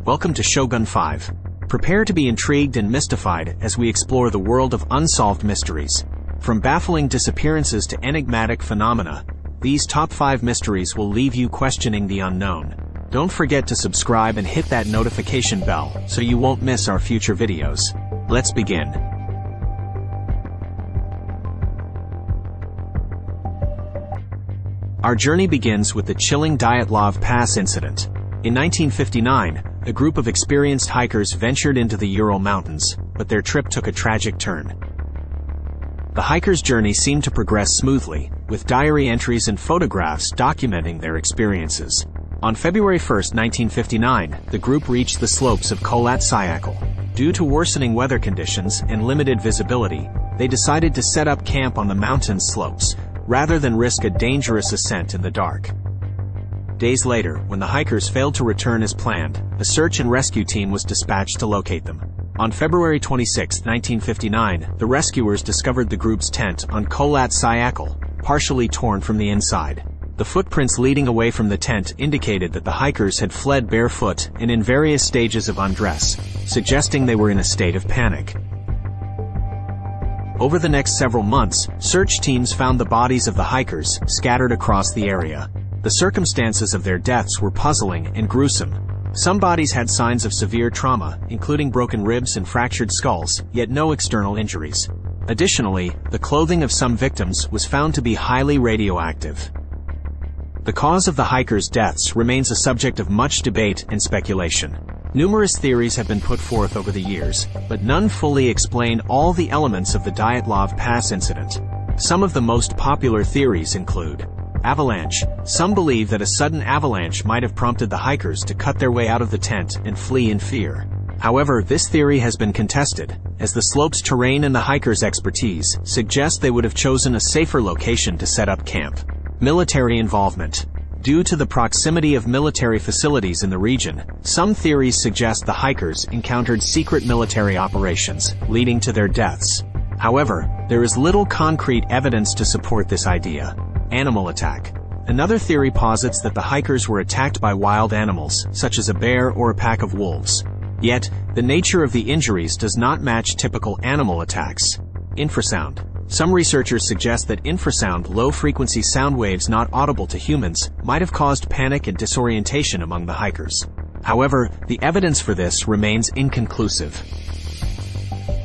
Welcome to Shogun 5. Prepare to be intrigued and mystified as we explore the world of unsolved mysteries. From baffling disappearances to enigmatic phenomena, these top 5 mysteries will leave you questioning the unknown. Don't forget to subscribe and hit that notification bell so you won't miss our future videos. Let's begin. Our journey begins with the chilling Dyatlov Pass incident. In 1959, a group of experienced hikers ventured into the Ural Mountains, but their trip took a tragic turn. The hikers' journey seemed to progress smoothly, with diary entries and photographs documenting their experiences. On February 1, 1959, the group reached the slopes of Kholat Syakhl. Due to worsening weather conditions and limited visibility, they decided to set up camp on the mountain slopes, rather than risk a dangerous ascent in the dark. Days later, when the hikers failed to return as planned, a search and rescue team was dispatched to locate them. On February 26, 1959, the rescuers discovered the group's tent on Kholat Syakhl, partially torn from the inside. The footprints leading away from the tent indicated that the hikers had fled barefoot and in various stages of undress, suggesting they were in a state of panic. Over the next several months, search teams found the bodies of the hikers scattered across the area. The circumstances of their deaths were puzzling and gruesome. Some bodies had signs of severe trauma, including broken ribs and fractured skulls, yet no external injuries. Additionally, the clothing of some victims was found to be highly radioactive. The cause of the hikers' deaths remains a subject of much debate and speculation. Numerous theories have been put forth over the years, but none fully explain all the elements of the Dyatlov Pass incident. Some of the most popular theories include avalanche. Some believe that a sudden avalanche might have prompted the hikers to cut their way out of the tent and flee in fear. However, this theory has been contested, as the slope's terrain and the hikers' expertise suggest they would have chosen a safer location to set up camp. Military involvement. Due to the proximity of military facilities in the region, some theories suggest the hikers encountered secret military operations, leading to their deaths. However, there is little concrete evidence to support this idea. Animal attack. Another theory posits that the hikers were attacked by wild animals, such as a bear or a pack of wolves. Yet, the nature of the injuries does not match typical animal attacks. Infrasound. Some researchers suggest that infrasound, low-frequency sound waves not audible to humans, might have caused panic and disorientation among the hikers. However, the evidence for this remains inconclusive.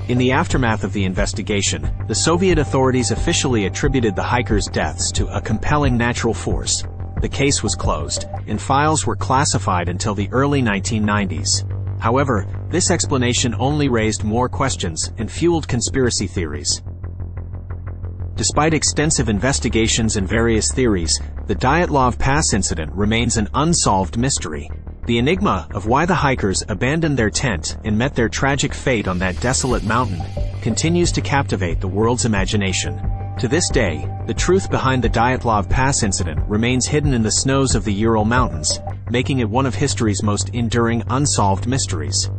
In the aftermath of the investigation, the Soviet authorities officially attributed the hikers' deaths to a compelling natural force. The case was closed, and files were classified until the early 1990s. However, this explanation only raised more questions and fueled conspiracy theories. Despite extensive investigations and various theories, the Dyatlov Pass incident remains an unsolved mystery. The enigma of why the hikers abandoned their tent and met their tragic fate on that desolate mountain continues to captivate the world's imagination. To this day, the truth behind the Dyatlov Pass incident remains hidden in the snows of the Ural Mountains, making it one of history's most enduring unsolved mysteries.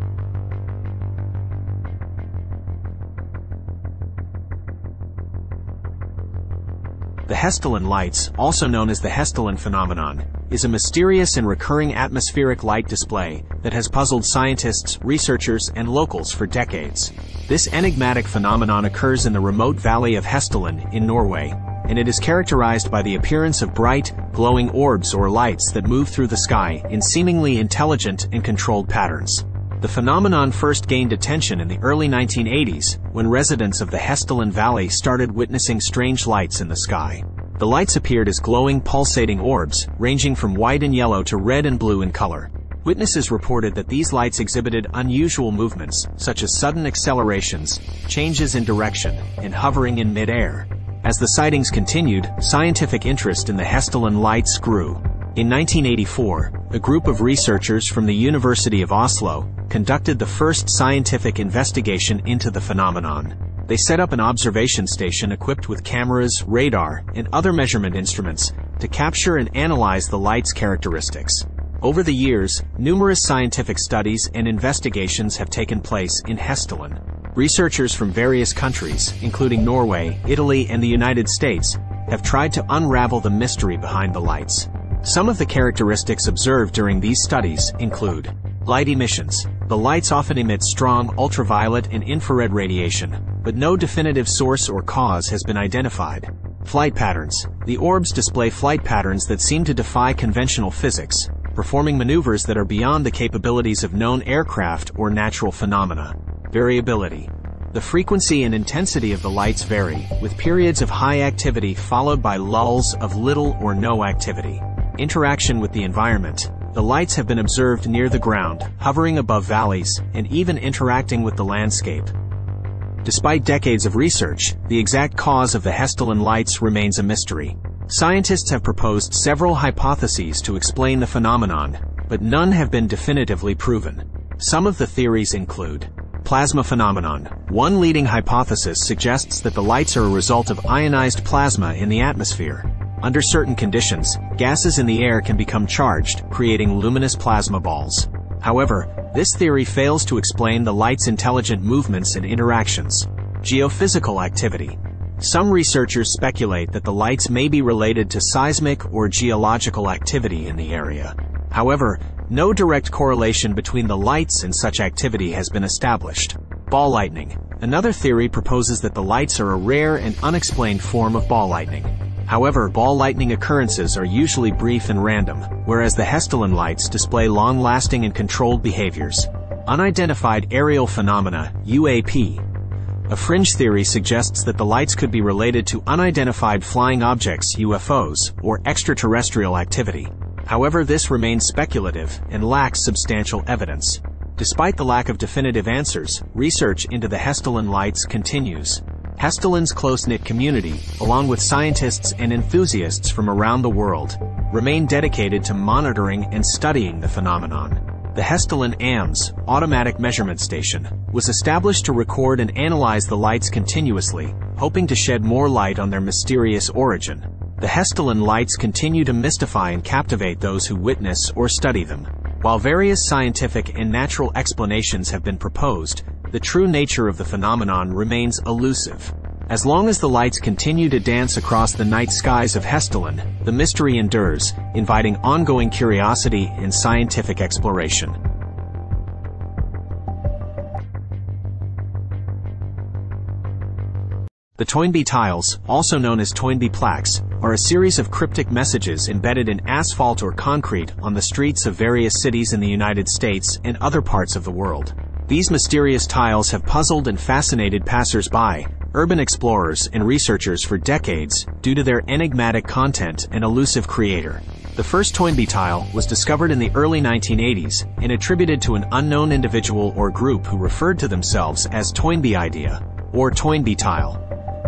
The Hessdalen lights, also known as the Hessdalen phenomenon, is a mysterious and recurring atmospheric light display that has puzzled scientists, researchers, and locals for decades. This enigmatic phenomenon occurs in the remote valley of Hessdalen in Norway, and it is characterized by the appearance of bright, glowing orbs or lights that move through the sky in seemingly intelligent and controlled patterns. The phenomenon first gained attention in the early 1980s, when residents of the Hessdalen Valley started witnessing strange lights in the sky. The lights appeared as glowing, pulsating orbs, ranging from white and yellow to red and blue in color. Witnesses reported that these lights exhibited unusual movements, such as sudden accelerations, changes in direction, and hovering in mid-air. As the sightings continued, scientific interest in the Hessdalen lights grew. In 1984, a group of researchers from the University of Oslo conducted the first scientific investigation into the phenomenon. They set up an observation station equipped with cameras, radar, and other measurement instruments to capture and analyze the light's characteristics. Over the years, numerous scientific studies and investigations have taken place in Hessdalen. Researchers from various countries, including Norway, Italy, and the United States, have tried to unravel the mystery behind the lights. Some of the characteristics observed during these studies include Light emissions. The lights often emit strong ultraviolet and infrared radiation, but no definitive source or cause has been identified. Flight patterns. The orbs display flight patterns that seem to defy conventional physics, performing maneuvers that are beyond the capabilities of known aircraft or natural phenomena. Variability. The frequency and intensity of the lights vary, with periods of high activity followed by lulls of little or no activity. Interaction with the environment. The lights have been observed near the ground, hovering above valleys, and even interacting with the landscape. Despite decades of research, the exact cause of the Hessdalen lights remains a mystery. Scientists have proposed several hypotheses to explain the phenomenon, but none have been definitively proven. Some of the theories include plasma phenomenon. One leading hypothesis suggests that the lights are a result of ionized plasma in the atmosphere. Under certain conditions, gases in the air can become charged, creating luminous plasma balls. However, this theory fails to explain the light's intelligent movements and interactions. Geophysical activity. Some researchers speculate that the lights may be related to seismic or geological activity in the area. However, no direct correlation between the lights and such activity has been established. Ball lightning. Another theory proposes that the lights are a rare and unexplained form of ball lightning. However, ball lightning occurrences are usually brief and random, whereas the Hessdalen lights display long-lasting and controlled behaviors. Unidentified aerial phenomena, UAP. A fringe theory suggests that the lights could be related to unidentified flying objects, UFOs, or extraterrestrial activity. However, this remains speculative and lacks substantial evidence. Despite the lack of definitive answers, research into the Hessdalen lights continues. Hessdalen's close-knit community, along with scientists and enthusiasts from around the world, remain dedicated to monitoring and studying the phenomenon. The Hessdalen AMS, Automatic Measurement Station, was established to record and analyze the lights continuously, hoping to shed more light on their mysterious origin. The Hessdalen lights continue to mystify and captivate those who witness or study them. While various scientific and natural explanations have been proposed, the true nature of the phenomenon remains elusive. As long as the lights continue to dance across the night skies of Hessdalen, the mystery endures, inviting ongoing curiosity and scientific exploration. The Toynbee tiles, also known as Toynbee plaques, are a series of cryptic messages embedded in asphalt or concrete on the streets of various cities in the United States and other parts of the world. These mysterious tiles have puzzled and fascinated passers-by, urban explorers, and researchers for decades due to their enigmatic content and elusive creator. The first Toynbee tile was discovered in the early 1980s and attributed to an unknown individual or group who referred to themselves as Toynbee Idea, or Toynbee tile.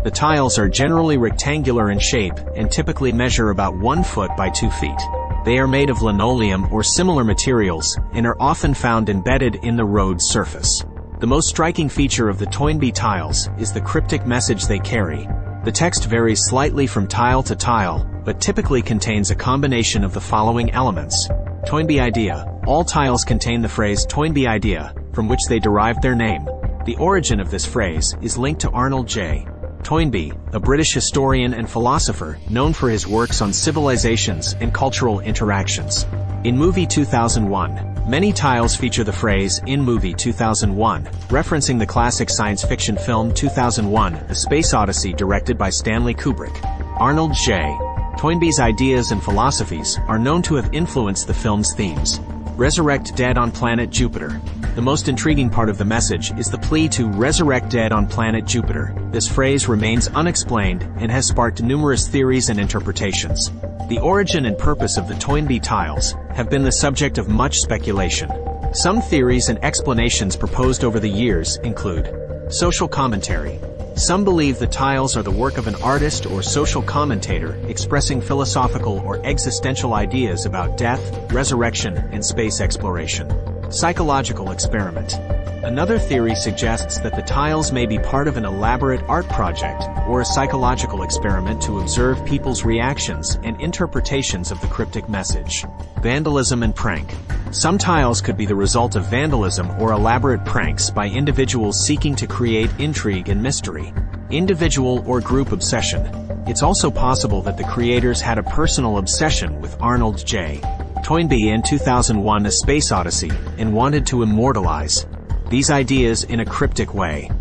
The tiles are generally rectangular in shape and typically measure about 1 foot by 2 feet. They are made of linoleum or similar materials and are often found embedded in the road surface. The most striking feature of the Toynbee tiles is the cryptic message they carry. The text varies slightly from tile to tile, but typically contains a combination of the following elements. Toynbee Idea. All tiles contain the phrase Toynbee Idea, from which they derived their name. The origin of this phrase is linked to Arnold J. Toynbee, a British historian and philosopher known for his works on civilizations and cultural interactions. In movie 2001, many tiles feature the phrase "in movie 2001," referencing the classic science fiction film 2001: A Space Odyssey directed by Stanley Kubrick. Arnold J. Toynbee's ideas and philosophies are known to have influenced the film's themes. Resurrect dead on planet Jupiter. The most intriguing part of the message is the plea to resurrect dead on planet Jupiter. This phrase remains unexplained and has sparked numerous theories and interpretations. The origin and purpose of the Toynbee tiles have been the subject of much speculation. Some theories and explanations proposed over the years include social commentary. Some believe the tiles are the work of an artist or social commentator expressing philosophical or existential ideas about death, resurrection, and space exploration. Psychological experiment. Another theory suggests that the tiles may be part of an elaborate art project or a psychological experiment to observe people's reactions and interpretations of the cryptic message. Vandalism and prank. Some tiles could be the result of vandalism or elaborate pranks by individuals seeking to create intrigue and mystery. Individual or group obsession. It's also possible that the creators had a personal obsession with Arnold J. Toynbee in 2001 A Space Odyssey, and wanted to immortalize these ideas in a cryptic way.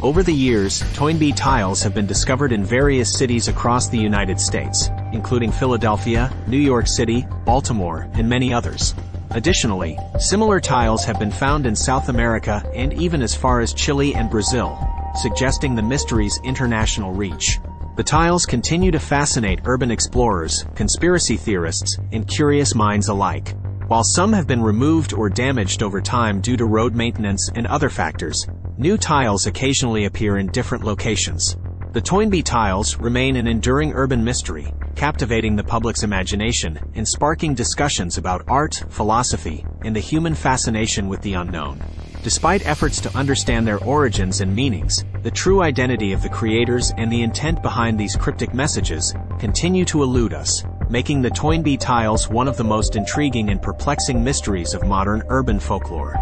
Over the years, Toynbee tiles have been discovered in various cities across the United States, including Philadelphia, New York City, Baltimore, and many others. Additionally, similar tiles have been found in South America and even as far as Chile and Brazil, suggesting the mystery's international reach. The tiles continue to fascinate urban explorers, conspiracy theorists, and curious minds alike. While some have been removed or damaged over time due to road maintenance and other factors, new tiles occasionally appear in different locations. The Toynbee tiles remain an enduring urban mystery, captivating the public's imagination and sparking discussions about art, philosophy, and the human fascination with the unknown. Despite efforts to understand their origins and meanings, the true identity of the creators and the intent behind these cryptic messages continue to elude us, making the Toynbee tiles one of the most intriguing and perplexing mysteries of modern urban folklore.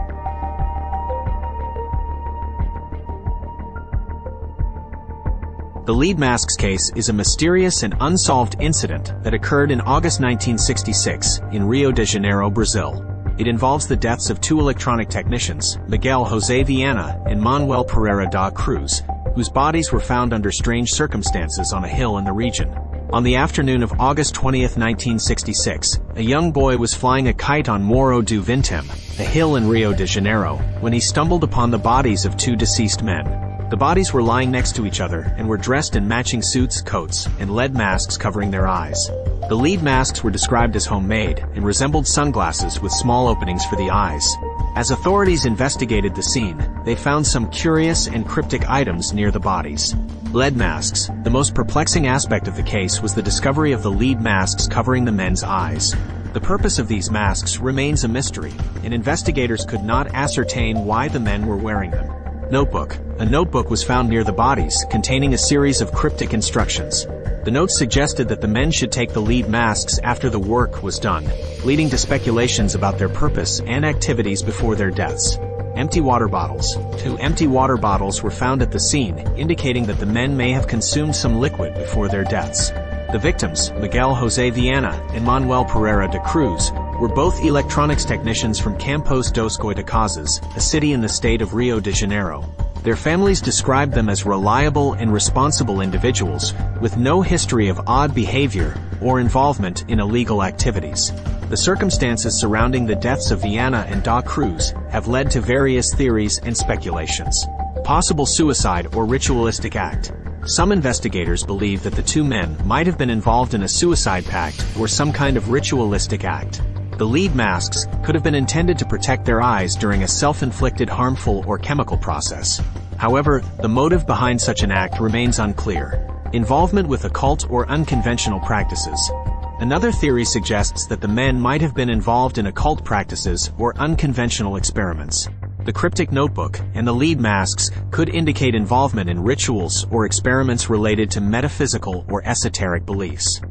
The lead masks case is a mysterious and unsolved incident that occurred in August 1966 in Rio de Janeiro, Brazil. It involves the deaths of two electronic technicians, Miguel José Viana and Manuel Pereira da Cruz, whose bodies were found under strange circumstances on a hill in the region. On the afternoon of August 20, 1966, a young boy was flying a kite on Morro do Vintém, a hill in Rio de Janeiro, when he stumbled upon the bodies of two deceased men. The bodies were lying next to each other and were dressed in matching suits, coats, and lead masks covering their eyes. The lead masks were described as homemade and resembled sunglasses with small openings for the eyes. As authorities investigated the scene, they found some curious and cryptic items near the bodies. Lead masks. The most perplexing aspect of the case was the discovery of the lead masks covering the men's eyes. The purpose of these masks remains a mystery, and investigators could not ascertain why the men were wearing them. Notebook. A notebook was found near the bodies, containing a series of cryptic instructions. The notes suggested that the men should take the lead masks after the work was done, leading to speculations about their purpose and activities before their deaths. Empty water bottles. 2 empty water bottles were found at the scene, indicating that the men may have consumed some liquid before their deaths. The victims, Miguel José Viana and Manuel Pereira da Cruz, were both electronics technicians from Campos dos Goitacazes, a city in the state of Rio de Janeiro. Their families described them as reliable and responsible individuals, with no history of odd behavior or involvement in illegal activities. The circumstances surrounding the deaths of Viana and da Cruz have led to various theories and speculations. Possible suicide or ritualistic act. Some investigators believe that the two men might have been involved in a suicide pact or some kind of ritualistic act. The lead masks could have been intended to protect their eyes during a self-inflicted harmful or chemical process. However, the motive behind such an act remains unclear. Involvement with occult or unconventional practices. Another theory suggests that the men might have been involved in occult practices or unconventional experiments. The cryptic notebook and the lead masks could indicate involvement in rituals or experiments related to metaphysical or esoteric beliefs.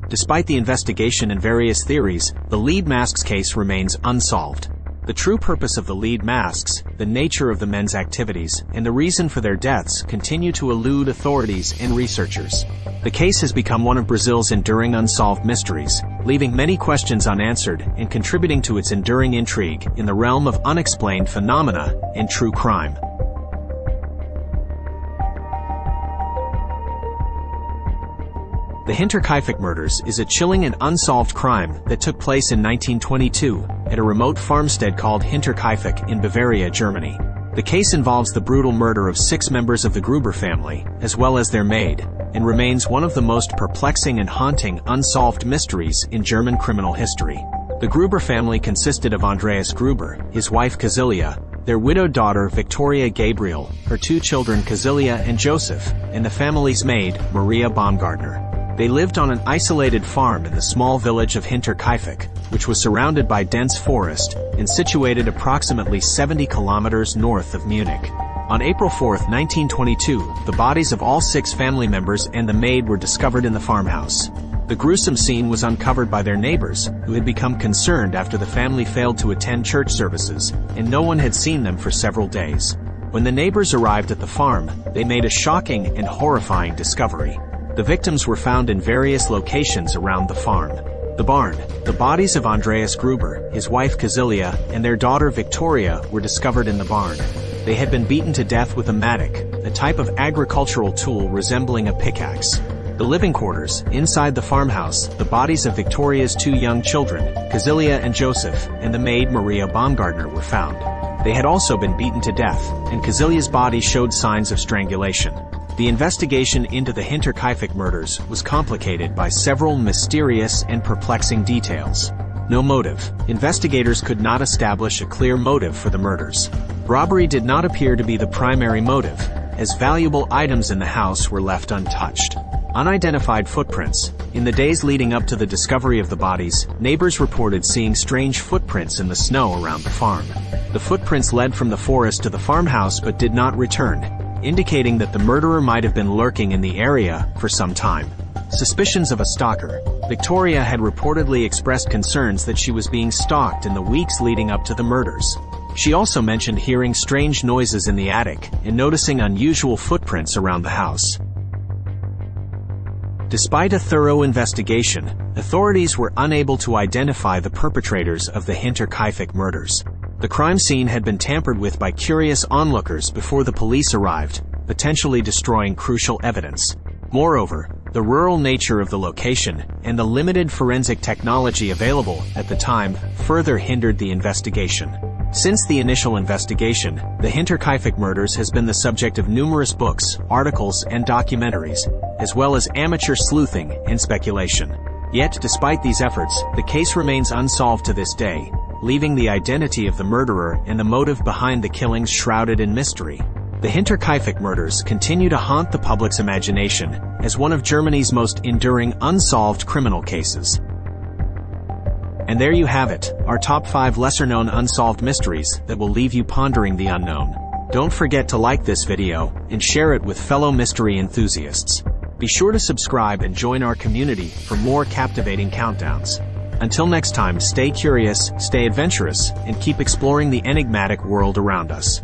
Despite the investigation and various theories, the lead masks case remains unsolved. The true purpose of the lead masks, the nature of the men's activities, and the reason for their deaths continue to elude authorities and researchers. The case has become one of Brazil's enduring unsolved mysteries, leaving many questions unanswered and contributing to its enduring intrigue in the realm of unexplained phenomena and true crime. The Hinterkaifeck murders is a chilling and unsolved crime that took place in 1922 at a remote farmstead called Hinterkaifeck in Bavaria, Germany. The case involves the brutal murder of 6 members of the Gruber family, as well as their maid, and remains one of the most perplexing and haunting unsolved mysteries in German criminal history. The Gruber family consisted of Andreas Gruber, his wife Casilia, their widowed daughter Victoria Gabriel, her 2 children Casilia and Joseph, and the family's maid, Maria Baumgartner. They lived on an isolated farm in the small village of Hinterkaifeck, which was surrounded by dense forest and situated approximately 70 kilometers north of Munich. On April 4, 1922, the bodies of all 6 family members and the maid were discovered in the farmhouse. The gruesome scene was uncovered by their neighbors, who had become concerned after the family failed to attend church services, and no one had seen them for several days. When the neighbors arrived at the farm, they made a shocking and horrifying discovery. The victims were found in various locations around the farm. The barn. The bodies of Andreas Gruber, his wife Kazilia, and their daughter Victoria were discovered in the barn. They had been beaten to death with a mattock, a type of agricultural tool resembling a pickaxe. The living quarters. Inside the farmhouse, the bodies of Victoria's 2 young children, Kazilia and Joseph, and the maid Maria Baumgartner were found. They had also been beaten to death, and Kazilia's body showed signs of strangulation. The investigation into the Hinterkaifeck murders was complicated by several mysterious and perplexing details. No motive. Investigators could not establish a clear motive for the murders. Robbery did not appear to be the primary motive, as valuable items in the house were left untouched. Unidentified footprints. In the days leading up to the discovery of the bodies, neighbors reported seeing strange footprints in the snow around the farm. The footprints led from the forest to the farmhouse but did not return, indicating that the murderer might have been lurking in the area for some time. Suspicions of a stalker. Victoria had reportedly expressed concerns that she was being stalked in the weeks leading up to the murders. She also mentioned hearing strange noises in the attic and noticing unusual footprints around the house. Despite a thorough investigation, authorities were unable to identify the perpetrators of the Hinterkaifeck murders. The crime scene had been tampered with by curious onlookers before the police arrived, potentially destroying crucial evidence. Moreover, the rural nature of the location and the limited forensic technology available at the time further hindered the investigation. Since the initial investigation, the Hinterkaifeck murders has been the subject of numerous books, articles, and documentaries, as well as amateur sleuthing and speculation. Yet, despite these efforts, the case remains unsolved to this day, leaving the identity of the murderer and the motive behind the killings shrouded in mystery. The Hinterkaifeck murders continue to haunt the public's imagination as one of Germany's most enduring unsolved criminal cases. And there you have it, our top 5 lesser-known unsolved mysteries that will leave you pondering the unknown. Don't forget to like this video and share it with fellow mystery enthusiasts. Be sure to subscribe and join our community for more captivating countdowns. Until next time, stay curious, stay adventurous, and keep exploring the enigmatic world around us.